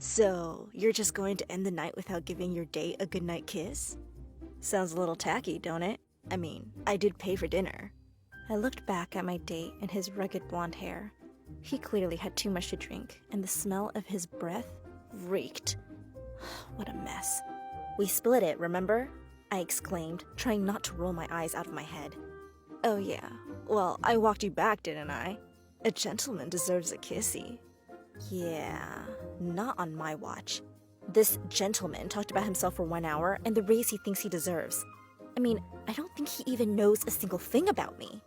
So, you're just going to end the night without giving your date a goodnight kiss? Sounds a little tacky, don't it? I mean, I did pay for dinner. I looked back at my date and his rugged blonde hair. He clearly had too much to drink, and the smell of his breath reeked. What a mess. We split it, remember? I exclaimed, trying not to roll my eyes out of my head. Oh yeah, well, I walked you back, didn't I? A gentleman deserves a kissy. Yeah, not on my watch. This gentleman talked about himself for 1 hour and the raise he thinks he deserves. I mean, I don't think he even knows a single thing about me.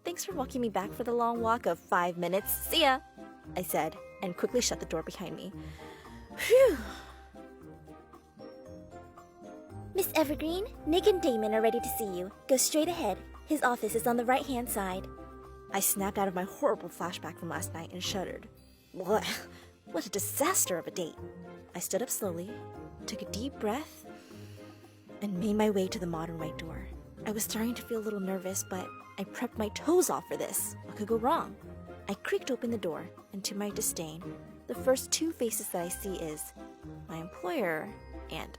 Thanks for walking me back for the long walk of 5 minutes. See ya, I said, and quickly shut the door behind me. Phew. Miss Evergreen, Nick and Damon are ready to see you. Go straight ahead. His office is on the right-hand side. I snapped out of my horrible flashback from last night and shuddered. What a disaster of a date. I stood up slowly, took a deep breath, and made my way to the modern right door. I was starting to feel a little nervous, but I prepped my toes off for this. What could go wrong? I creaked open the door, and to my disdain, the first 2 faces that I see is my employer and,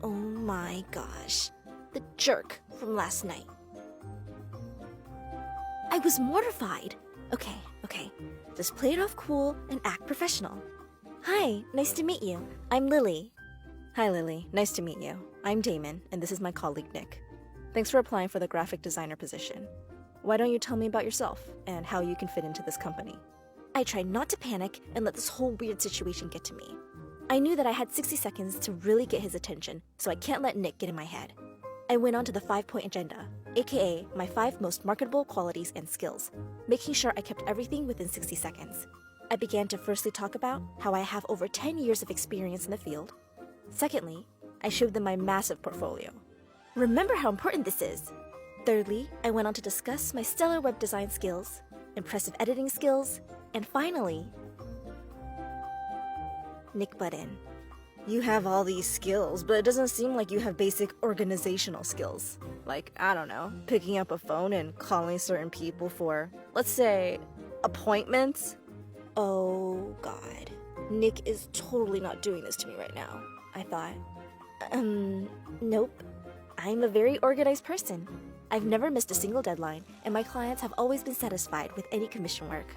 oh my gosh, the jerk from last night. I was mortified. Okay, just play it off cool and act professional. Hi, nice to meet you. I'm Lily. Hi, Lily. Nice to meet you. I'm Damon, and this is my colleague, Nick. Thanks for applying for the graphic designer position. Why don't you tell me about yourself and how you can fit into this company? I tried not to panic and let this whole weird situation get to me. I knew that I had 60 seconds to really get his attention, so I can't let Nick get in my head. I went on to the 5-point agenda, aka my 5 most marketable qualities and skills, making sure I kept everything within 60 seconds. I began to firstly talk about how I have over 10 years of experience in the field. Secondly, I showed them my massive portfolio. Remember how important this is! Thirdly, I went on to discuss my stellar web design skills, impressive editing skills, and finally, Nick butt in. You have all these skills, but it doesn't seem like you have basic organizational skills. Like, I don't know, picking up a phone and calling certain people for, let's say, appointments? Oh god, Nick is totally not doing this to me right now, I thought. Nope. I'm a very organized person. I've never missed a single deadline, and my clients have always been satisfied with any commission work.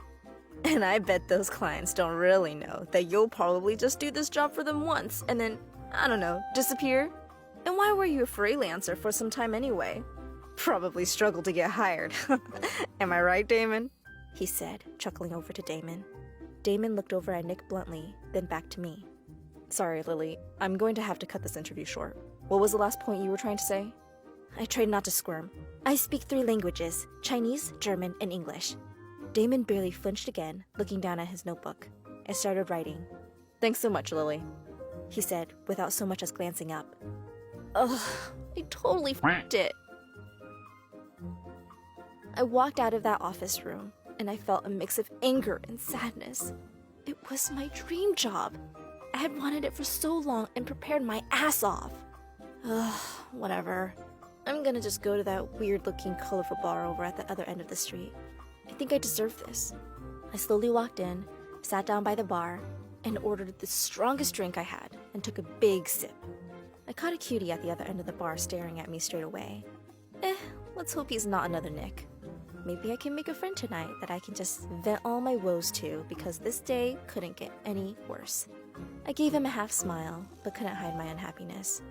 And I bet those clients don't really know that you'll probably just do this job for them once and then, I don't know, disappear? And why were you a freelancer for some time anyway? Probably struggled to get hired. Am I right, Damon? He said, chuckling over to Damon. Damon looked over at Nick bluntly, then back to me. Sorry, Lily, I'm going to have to cut this interview short. What was the last point you were trying to say? I tried not to squirm. I speak 3 languages, Chinese, German, and English. Damon barely flinched again, looking down at his notebook. I started writing. Thanks so much, Lily, he said, without so much as glancing up. Ugh, I totally f***ed it. I walked out of that office room, and I felt a mix of anger and sadness. It was my dream job. I had wanted it for so long and prepared my ass off. Ugh, whatever. I'm gonna just go to that weird-looking, colorful bar over at the other end of the street. I think I deserve this. I slowly walked in, sat down by the bar, and ordered the strongest drink I had, and took a big sip. I caught a cutie at the other end of the bar staring at me straight away. Let's hope he's not another Nick. Maybe I can make a friend tonight that I can just vent all my woes to, because this day couldn't get any worse. I gave him a half smile, but couldn't hide my unhappiness.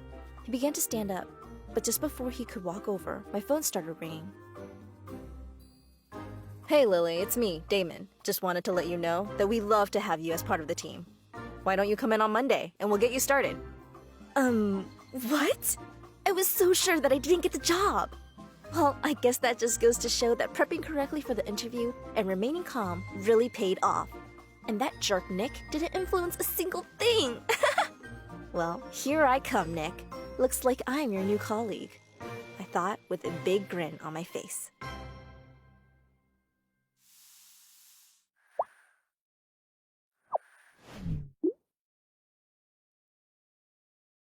He began to stand up, but just before he could walk over, my phone started ringing. Hey Lily, it's me, Damon. Just wanted to let you know that we love to have you as part of the team. Why don't you come in on Monday, and we'll get you started? What? I was so sure that I didn't get the job. Well, I guess that just goes to show that prepping correctly for the interview and remaining calm really paid off. And that jerk Nick didn't influence a single thing. Well, here I come, Nick. Looks like I'm your new colleague, I thought with a big grin on my face.